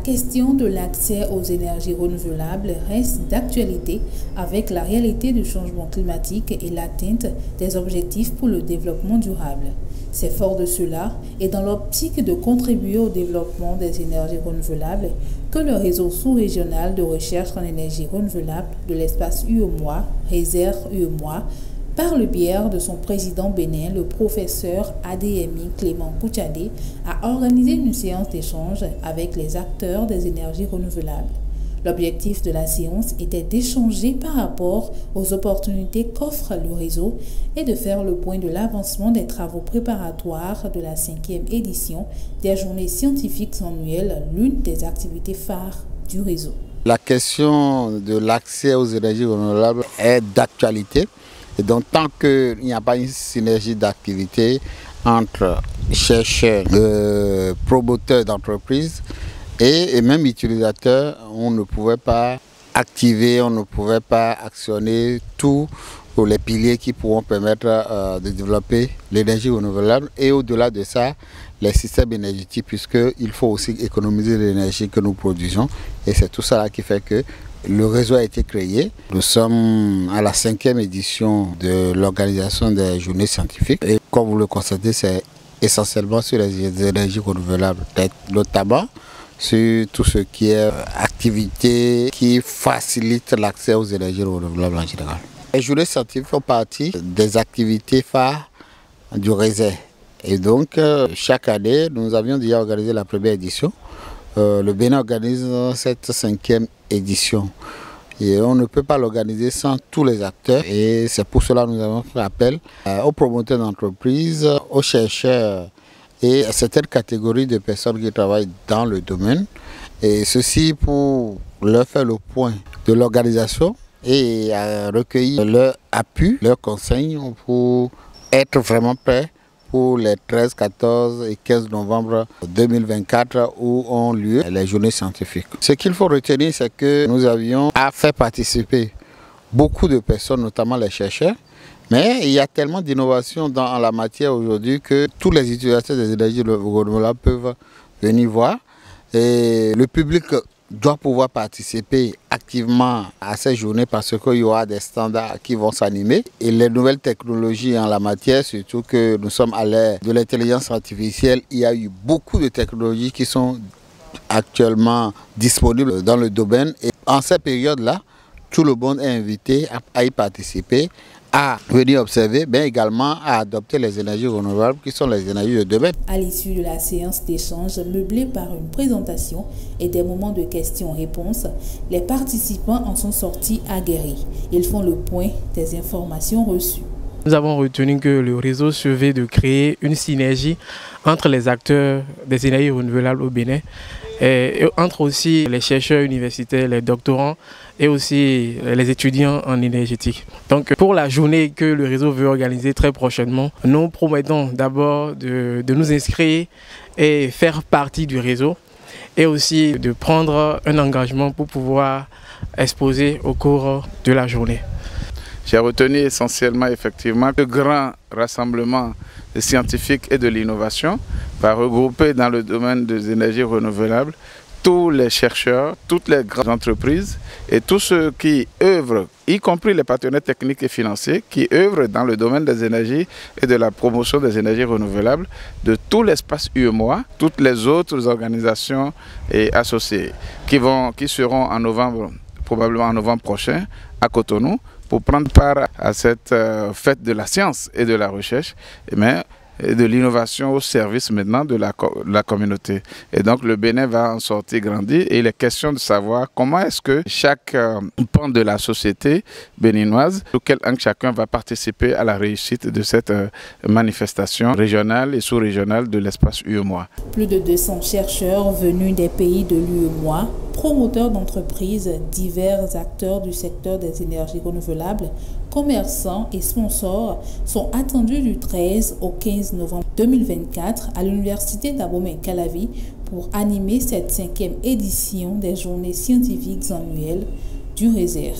question de l'accès aux énergies renouvelables reste d'actualité avec la réalité du changement climatique et l'atteinte des objectifs pour le développement durable. C'est fort de cela et dans l'optique de contribuer au développement des énergies renouvelables que le réseau sous-régional de recherche en énergie renouvelable de l'espace UEMOA, Réserve UEMOA, par le biais de son président bénin, le professeur ADMI Clément Kouchadé, a organisé une séance d'échange avec les acteurs des énergies renouvelables. L'objectif de la séance était d'échanger par rapport aux opportunités qu'offre le réseau et de faire le point de l'avancement des travaux préparatoires de la 5e édition des journées scientifiques annuelles, l'une des activités phares du réseau. La question de l'accès aux énergies renouvelables est d'actualité. Et donc, tant qu'il n'y a pas une synergie d'activité entre chercheurs, promoteurs d'entreprises et même utilisateurs, on ne pouvait pas activer, on ne pouvait pas actionner tous les piliers qui pourront permettre de développer l'énergie renouvelable et au-delà de ça, les systèmes énergétiques, puisqu'il faut aussi économiser l'énergie que nous produisons. Et c'est tout ça qui fait que le réseau a été créé. Nous sommes à la 5e édition de l'organisation des journées scientifiques. Et comme vous le constatez, c'est essentiellement sur les énergies renouvelables, notamment sur tout ce qui est activité qui facilite l'accès aux énergies renouvelables en général. Les journées scientifiques font partie des activités phares du réseau. Et donc, chaque année, nous avions déjà organisé la première édition. Le Bénin organise cette 5e édition. Et on ne peut pas l'organiser sans tous les acteurs. Et c'est pour cela que nous avons fait appel aux promoteurs d'entreprises, aux chercheurs et à certaines catégories de personnes qui travaillent dans le domaine. Et ceci pour leur faire le point de l'organisation et recueillir leur appui, leurs conseils pour être vraiment prêts pour les 13, 14 et 15 novembre 2024 où ont lieu les journées scientifiques. Ce qu'il faut retenir, c'est que nous avions à faire participer beaucoup de personnes, notamment les chercheurs, mais il y a tellement d'innovations dans la matière aujourd'hui que tous les utilisateurs des énergies renouvelables peuvent venir voir. Et le public doit pouvoir participer activement à ces journées parce qu'il y aura des standards qui vont s'animer. Et les nouvelles technologies en la matière, surtout que nous sommes à l'ère de l'intelligence artificielle, il y a eu beaucoup de technologies qui sont actuellement disponibles dans le domaine. Et en cette période-là, tout le monde est invité à y participer, à venir observer, mais également à adopter les énergies renouvelables qui sont les énergies de demain. À l'issue de la séance d'échange meublée par une présentation et des moments de questions-réponses, les participants en sont sortis aguerris. Ils font le point des informations reçues. Nous avons retenu que le réseau se veut de créer une synergie entre les acteurs des énergies renouvelables au Bénin et entre aussi les chercheurs universitaires, les doctorants et aussi les étudiants en énergétique. Donc pour la journée que le réseau veut organiser très prochainement, nous promettons d'abord de nous inscrire et faire partie du réseau et aussi de prendre un engagement pour pouvoir exposer au cours de la journée. J'ai retenu essentiellement effectivement le grand rassemblement scientifique et de l'innovation va regrouper dans le domaine des énergies renouvelables tous les chercheurs, toutes les grandes entreprises et tous ceux qui œuvrent, y compris les partenaires techniques et financiers, qui œuvrent dans le domaine des énergies et de la promotion des énergies renouvelables de tout l'espace UEMOA, toutes les autres organisations et associées qui seront en novembre, probablement en novembre prochain, à Cotonou, pour prendre part à cette fête de la science et de la recherche, mais de l'innovation au service maintenant de la communauté. Et donc le Bénin va en sortir grandi et il est question de savoir comment est-ce que chaque pan de la société béninoise, sous quel angle chacun va participer à la réussite de cette manifestation régionale et sous-régionale de l'espace UEMOA. Plus de 200 chercheurs venus des pays de l'UEMOA, promoteurs d'entreprises, divers acteurs du secteur des énergies renouvelables, commerçants et sponsors sont attendus du 13 au 15 novembre 2024 à l'Université d'Abomey-Calavi pour animer cette 5e édition des journées scientifiques annuelles du Réserve.